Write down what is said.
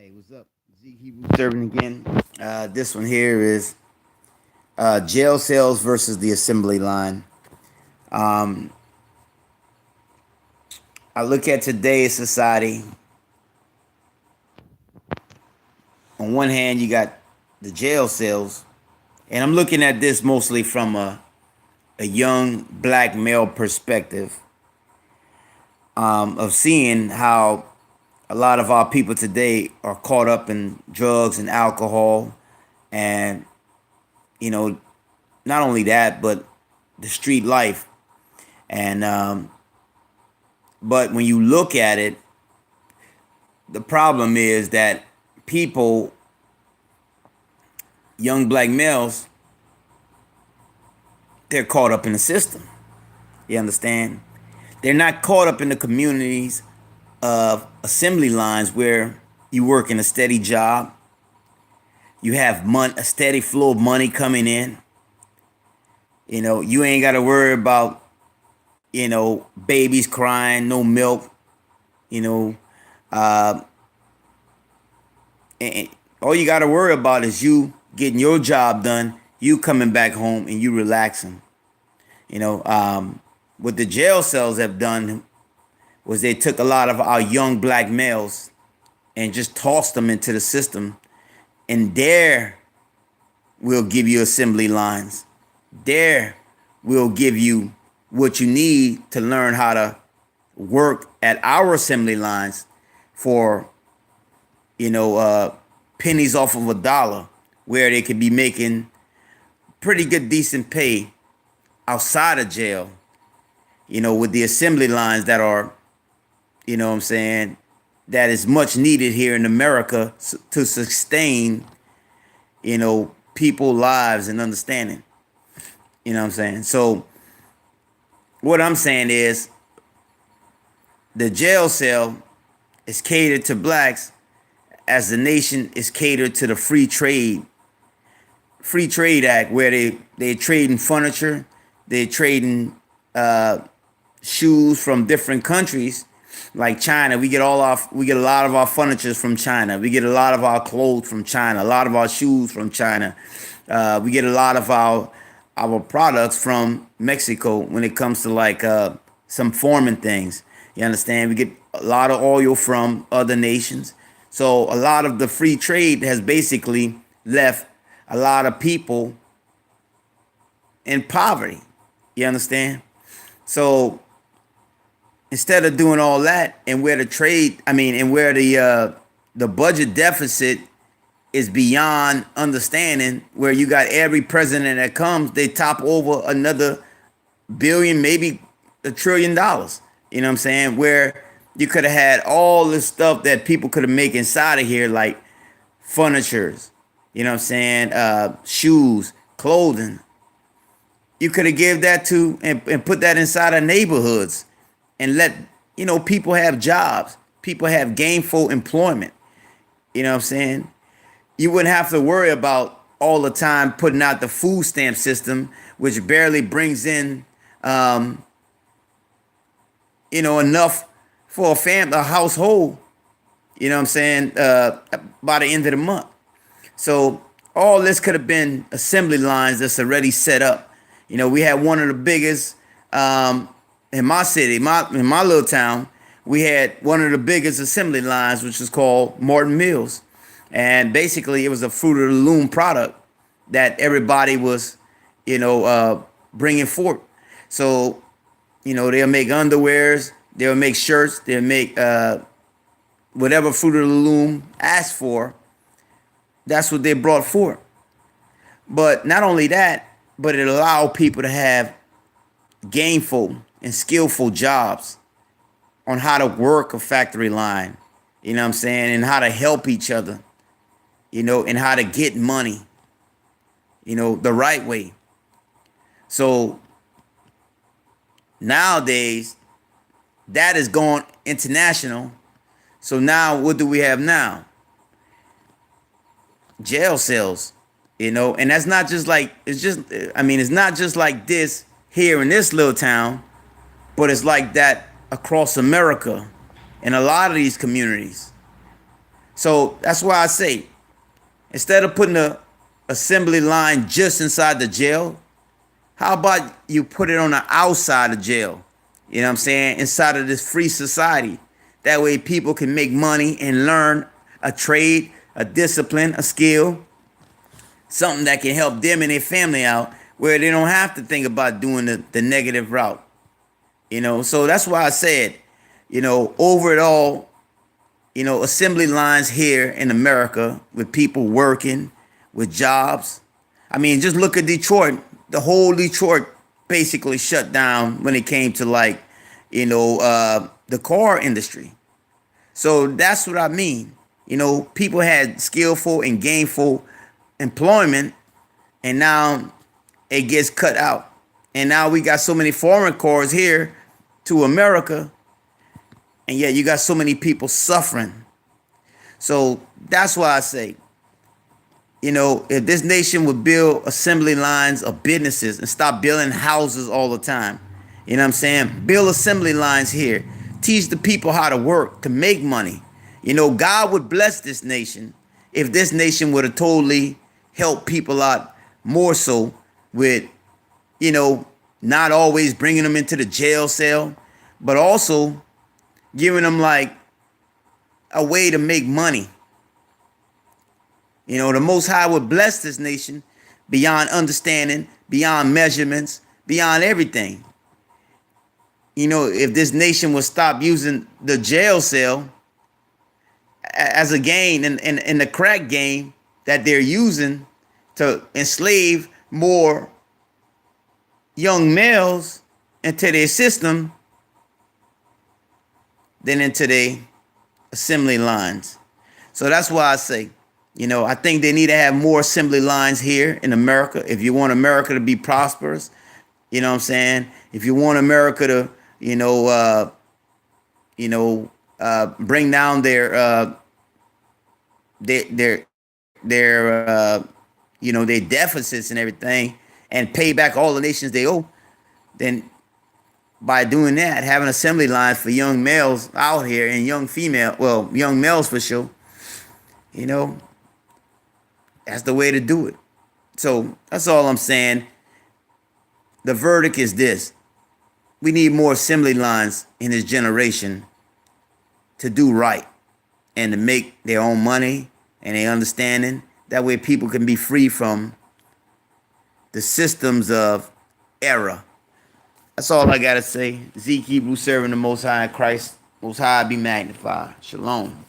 Hey, what's up? Z Hebrew Servant again. This one here is jail cells versus the assembly line. Um, I look at today's society. On one hand, you got the jail cells, and I'm looking at this mostly from a young black male perspective of seeing how a lot of our people today are caught up in drugs and alcohol, and you know, not only that, but the street life. And but when you look at it, the problem is that people, young black males, they're caught up in the system. You understand? They're not caught up in the communities of assembly lines where you work in a steady job, you have a steady flow of money coming in. You ain't got to worry about babies crying, no milk. You know, uh, and all you got to worry about is you getting your job done, you coming back home, and you relaxing. You know, what the jail cells have done was they took a lot of our young black males and just tossed them into the system, and there we'll give you assembly lines. There we'll give you what you need to learn how to work at our assembly lines for pennies off of a dollar, where they could be making pretty good decent pay outside of jail, with the assembly lines that are, what I'm saying, that is much needed here in America to sustain, people lives and understanding. You know what I'm saying? So what I'm saying is the jail cell is catered to blacks as the nation is catered to the free trade act, where they trading furniture, they trading shoes from different countries like China. We get a lot of our furniture from China. We get a lot of our clothes from China. A lot of our shoes from China. We get a lot of our products from Mexico when it comes to like some farming things. You understand? We get a lot of oil from other nations. So a lot of the free trade has basically left a lot of people in poverty. You understand? So instead of doing all that, and where the budget deficit is beyond understanding, where you got every president that comes, they top over another billion, maybe $1 trillion. You know what I'm saying? Where you could have had all this stuff that people could have made inside of here, like furnitures, you know what I'm saying, shoes, clothing. You could have give that to and put that inside of neighborhoods and let people have jobs, people have gainful employment. You know what I'm saying? You wouldn't have to worry about all the time putting out the food stamp system, which barely brings in enough for a household, you know what I'm saying, by the end of the month. So all this could have been assembly lines that's already set up. We had one of the biggest in my city, in my little town. We had one of the biggest assembly lines, which was called Martin Mills, and basically it was a Fruit of the Loom product that everybody was, bringing forth. So, they'll make underwears, they'll make shirts, they'll make whatever Fruit of the Loom asked for. That's what they brought forth. But not only that, but it allowed people to have gainful and skillful jobs on how to work a factory line, you know what I'm saying, and how to help each other, and how to get money, the right way. So nowadays, that is going international. So now what do we have now? Jail cells, and that's not just like, it's not just like this here in this little town, but it's like that across America in a lot of these communities. So that's why I say, instead of putting a assembly line just inside the jail, how about you put it on the outside of jail? You know what I'm saying? Inside of this free society. That way people can make money and learn a trade, a discipline, a skill, something that can help them and their family out where they don't have to think about doing the negative route. So that's why I said, over it all, assembly lines here in America with people working, with jobs. I mean, just look at Detroit. The whole Detroit basically shut down when it came to the car industry. So that's what I mean. People had skillful and gainful employment, and now it gets cut out. And now we got so many foreign cars here to America, and yet you got so many people suffering. So that's why I say, if this nation would build assembly lines of businesses and stop building houses all the time, you know what I'm saying? Build assembly lines here. Teach the people how to work, to make money. God would bless this nation if this nation would have totally helped people out more so with, not always bringing them into the jail cell, but also giving them like a way to make money. The Most High would bless this nation beyond understanding, beyond measurements, beyond everything. If this nation would stop using the jail cell as a gain in the crack game that they're using to enslave more young males into their system than into their assembly lines. So that's why I say, I think they need to have more assembly lines here in America. If you want America to be prosperous, you know what I'm saying? If you want America to, bring down their their deficits and everything, and pay back all the nations they owe, then by doing that, having assembly lines for young males out here and young males for sure, that's the way to do it. So that's all I'm saying. The verdict is this. We need more assembly lines in this generation to do right and to make their own money and their understanding. That way people can be free from the systems of error. That's all I got to say. Zeke Hebrew serving the Most High in Christ. Most High be magnified. Shalom.